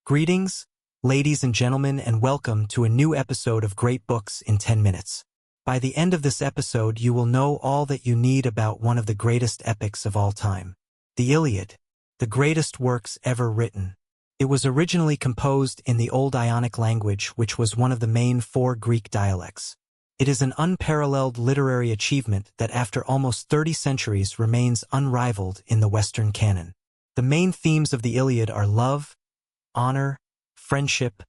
Greetings, ladies and gentlemen, and welcome to a new episode of Great Books in 10 Minutes. By the end of this episode, you will know all that you need about one of the greatest epics of all time, the Iliad, the greatest works ever written. It was originally composed in the Old Ionic language, which was one of the main 4 Greek dialects. It is an unparalleled literary achievement that after almost 30 centuries remains unrivaled in the Western canon. The main themes of the Iliad are love, honor, friendship,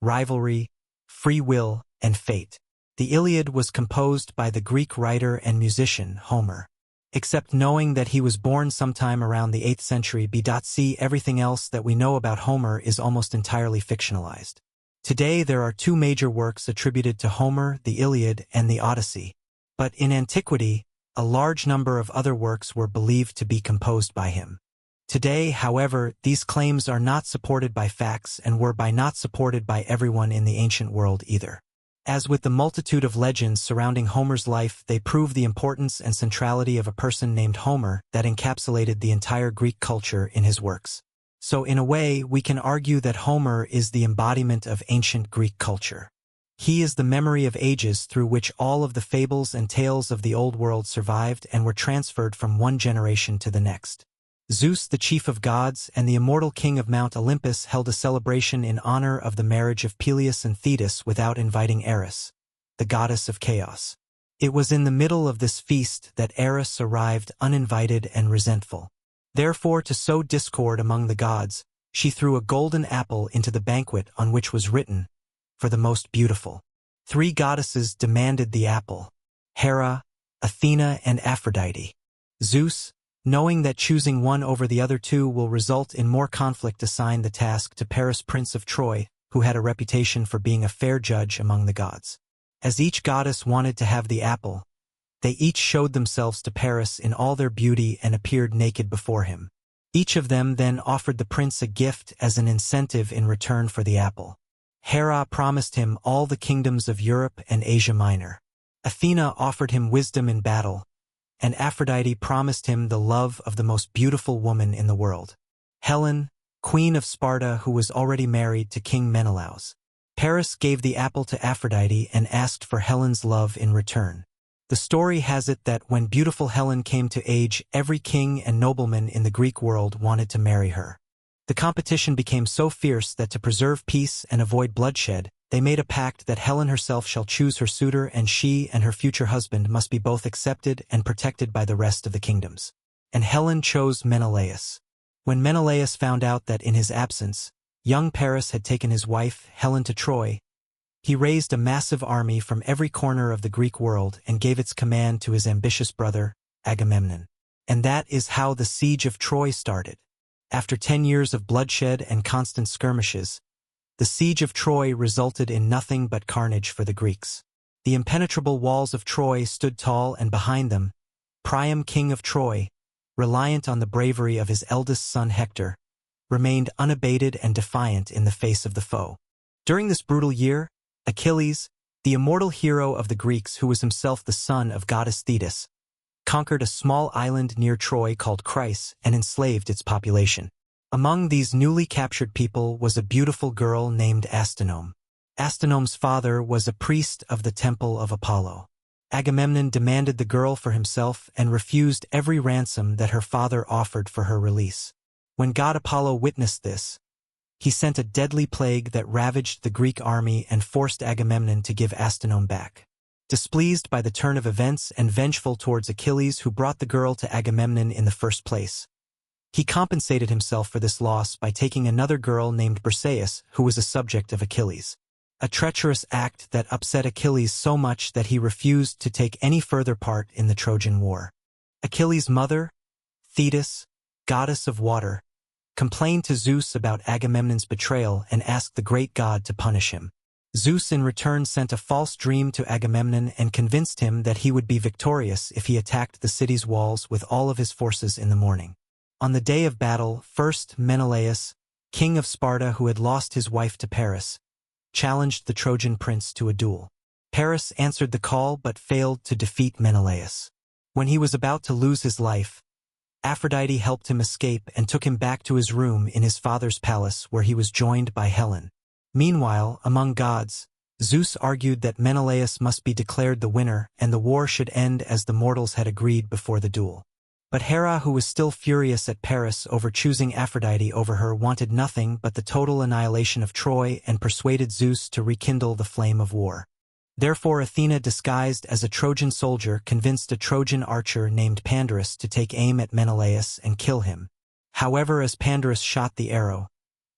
rivalry, free will, and fate. The Iliad was composed by the Greek writer and musician Homer. Except knowing that he was born sometime around the 8th century BC, everything else that we know about Homer is almost entirely fictionalized. Today there are 2 major works attributed to Homer, the Iliad and the Odyssey. But in antiquity, a large number of other works were believed to be composed by him. Today, however, these claims are not supported by facts and were not supported by everyone in the ancient world either. As with the multitude of legends surrounding Homer's life, they prove the importance and centrality of a person named Homer that encapsulated the entire Greek culture in his works. So in a way, we can argue that Homer is the embodiment of ancient Greek culture. He is the memory of ages through which all of the fables and tales of the old world survived and were transferred from one generation to the next. Zeus, the chief of gods and the immortal king of Mount Olympus, held a celebration in honor of the marriage of Peleus and Thetis without inviting Eris, the goddess of chaos. It was in the middle of this feast that Eris arrived uninvited and resentful. Therefore, to sow discord among the gods, she threw a golden apple into the banquet on which was written, "For the most beautiful." 3 goddesses demanded the apple: Hera, Athena, and Aphrodite. Zeus, knowing that choosing one over the other 2 will result in more conflict, assigned the task to Paris, prince of Troy, who had a reputation for being a fair judge among the gods. As each goddess wanted to have the apple, they each showed themselves to Paris in all their beauty and appeared naked before him. Each of them then offered the prince a gift as an incentive in return for the apple. Hera promised him all the kingdoms of Europe and Asia Minor. Athena offered him wisdom in battle, and Aphrodite promised him the love of the most beautiful woman in the world, Helen, queen of Sparta, who was already married to King Menelaus. Paris gave the apple to Aphrodite and asked for Helen's love in return. The story has it that when beautiful Helen came to age, every king and nobleman in the Greek world wanted to marry her. The competition became so fierce that to preserve peace and avoid bloodshed, they made a pact that Helen herself shall choose her suitor, and she and her future husband must be both accepted and protected by the rest of the kingdoms. And Helen chose Menelaus. When Menelaus found out that in his absence, young Paris had taken his wife, Helen, to Troy, he raised a massive army from every corner of the Greek world and gave its command to his ambitious brother, Agamemnon. And that is how the siege of Troy started. After 10 years of bloodshed and constant skirmishes, the siege of Troy resulted in nothing but carnage for the Greeks. The impenetrable walls of Troy stood tall, and behind them, Priam, king of Troy, reliant on the bravery of his eldest son Hector, remained unabated and defiant in the face of the foe. During this brutal year, Achilles, the immortal hero of the Greeks, who was himself the son of goddess Thetis, conquered a small island near Troy called Chryse and enslaved its population. Among these newly captured people was a beautiful girl named Astynome. Astynome's father was a priest of the temple of Apollo. Agamemnon demanded the girl for himself and refused every ransom that her father offered for her release. When god Apollo witnessed this, he sent a deadly plague that ravaged the Greek army and forced Agamemnon to give Astynome back. Displeased by the turn of events and vengeful towards Achilles, who brought the girl to Agamemnon in the first place, he compensated himself for this loss by taking another girl named Briseis, who was a subject of Achilles. A treacherous act that upset Achilles so much that he refused to take any further part in the Trojan War. Achilles' mother, Thetis, goddess of water, complained to Zeus about Agamemnon's betrayal and asked the great god to punish him. Zeus in return sent a false dream to Agamemnon and convinced him that he would be victorious if he attacked the city's walls with all of his forces in the morning. On the day of battle, first Menelaus, king of Sparta, who had lost his wife to Paris, challenged the Trojan prince to a duel. Paris answered the call but failed to defeat Menelaus. When he was about to lose his life, Aphrodite helped him escape and took him back to his room in his father's palace where he was joined by Helen. Meanwhile, among gods, Zeus argued that Menelaus must be declared the winner and the war should end as the mortals had agreed before the duel. But Hera, who was still furious at Paris over choosing Aphrodite over her, wanted nothing but the total annihilation of Troy and persuaded Zeus to rekindle the flame of war. Therefore Athena, disguised as a Trojan soldier, convinced a Trojan archer named Pandarus to take aim at Menelaus and kill him. However, as Pandarus shot the arrow,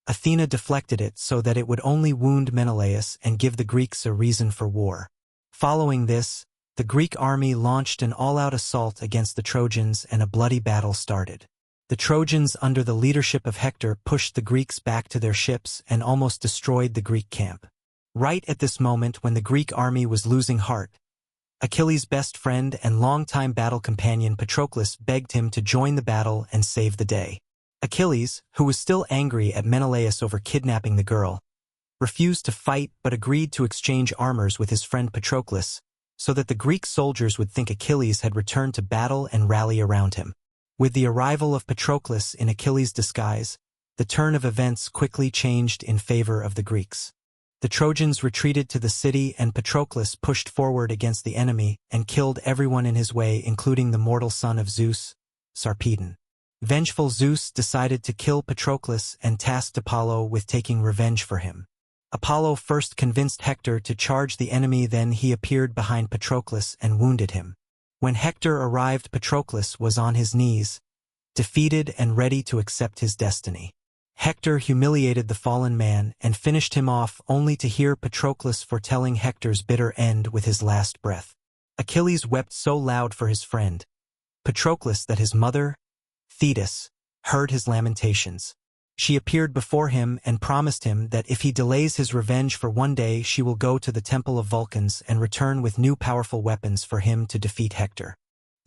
Athena deflected it so that it would only wound Menelaus and give the Greeks a reason for war. Following this, the Greek army launched an all-out assault against the Trojans and a bloody battle started. The Trojans, under the leadership of Hector, pushed the Greeks back to their ships and almost destroyed the Greek camp. Right at this moment, when the Greek army was losing heart, Achilles' best friend and longtime battle companion Patroclus begged him to join the battle and save the day. Achilles, who was still angry at Menelaus over kidnapping the girl, refused to fight but agreed to exchange armors with his friend Patroclus, so that the Greek soldiers would think Achilles had returned to battle and rally around him. With the arrival of Patroclus in Achilles' disguise, the turn of events quickly changed in favor of the Greeks. The Trojans retreated to the city and Patroclus pushed forward against the enemy and killed everyone in his way, including the mortal son of Zeus, Sarpedon. Vengeful Zeus decided to kill Patroclus and tasked Apollo with taking revenge for him. Apollo first convinced Hector to charge the enemy, then he appeared behind Patroclus and wounded him. When Hector arrived, Patroclus was on his knees, defeated and ready to accept his destiny. Hector humiliated the fallen man and finished him off, only to hear Patroclus foretelling Hector's bitter end with his last breath. Achilles wept so loud for his friend, Patroclus, that his mother, Thetis, heard his lamentations. She appeared before him and promised him that if he delays his revenge for one day, she will go to the Temple of Vulcans and return with new powerful weapons for him to defeat Hector.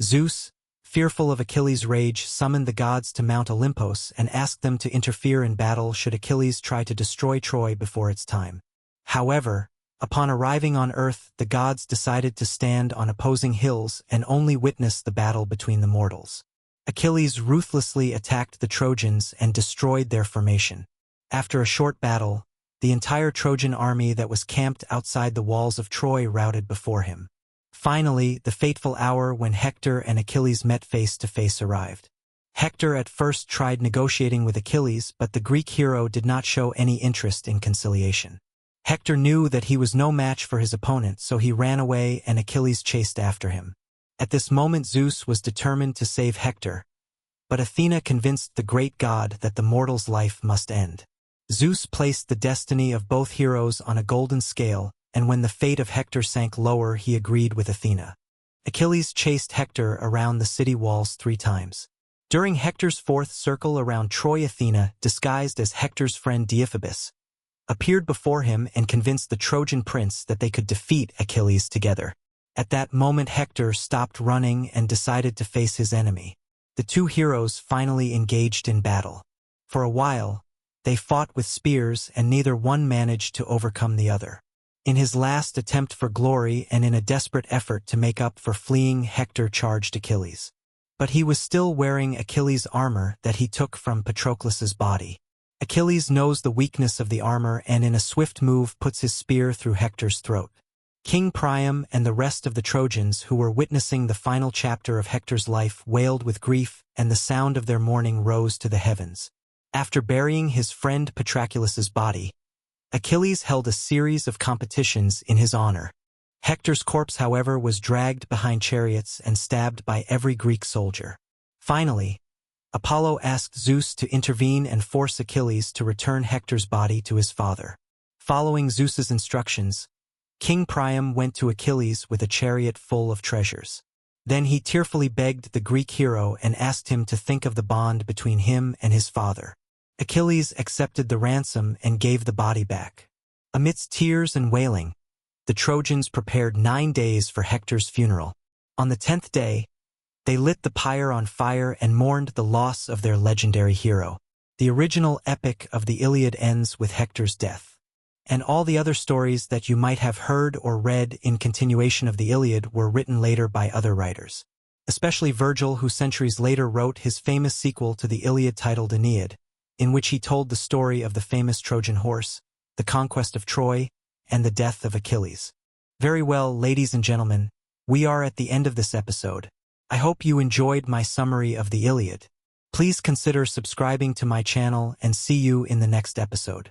Zeus, fearful of Achilles' rage, summoned the gods to Mount Olympus and asked them to interfere in battle should Achilles try to destroy Troy before its time. However, upon arriving on Earth, the gods decided to stand on opposing hills and only witness the battle between the mortals. Achilles ruthlessly attacked the Trojans and destroyed their formation. After a short battle, the entire Trojan army that was camped outside the walls of Troy routed before him. Finally, the fateful hour when Hector and Achilles met face to face arrived. Hector at first tried negotiating with Achilles, but the Greek hero did not show any interest in conciliation. Hector knew that he was no match for his opponent, so he ran away and Achilles chased after him. At this moment, Zeus was determined to save Hector, but Athena convinced the great god that the mortal's life must end. Zeus placed the destiny of both heroes on a golden scale, and when the fate of Hector sank lower, he agreed with Athena. Achilles chased Hector around the city walls 3 times. During Hector's 4th circle around Troy, Athena, disguised as Hector's friend Deiphobus, appeared before him and convinced the Trojan prince that they could defeat Achilles together. At that moment, Hector stopped running and decided to face his enemy. The 2 heroes finally engaged in battle. For a while, they fought with spears and neither one managed to overcome the other. In his last attempt for glory and in a desperate effort to make up for fleeing, Hector charged Achilles. But he was still wearing Achilles' armor that he took from Patroclus's body. Achilles knows the weakness of the armor and in a swift move puts his spear through Hector's throat. King Priam and the rest of the Trojans who were witnessing the final chapter of Hector's life wailed with grief, and the sound of their mourning rose to the heavens. After burying his friend Patroclus's body, Achilles held a series of competitions in his honor. Hector's corpse, however, was dragged behind chariots and stabbed by every Greek soldier. Finally, Apollo asked Zeus to intervene and force Achilles to return Hector's body to his father. Following Zeus's instructions, King Priam went to Achilles with a chariot full of treasures. Then he tearfully begged the Greek hero and asked him to think of the bond between him and his father. Achilles accepted the ransom and gave the body back. Amidst tears and wailing, the Trojans prepared 9 days for Hector's funeral. On the 10th day, they lit the pyre on fire and mourned the loss of their legendary hero. The original epic of the Iliad ends with Hector's death. And all the other stories that you might have heard or read in continuation of the Iliad were written later by other writers. especially Virgil, who centuries later wrote his famous sequel to the Iliad titled Aeneid, in which he told the story of the famous Trojan horse, the conquest of Troy, and the death of Achilles. Very well, ladies and gentlemen, we are at the end of this episode. I hope you enjoyed my summary of the Iliad. Please consider subscribing to my channel and see you in the next episode.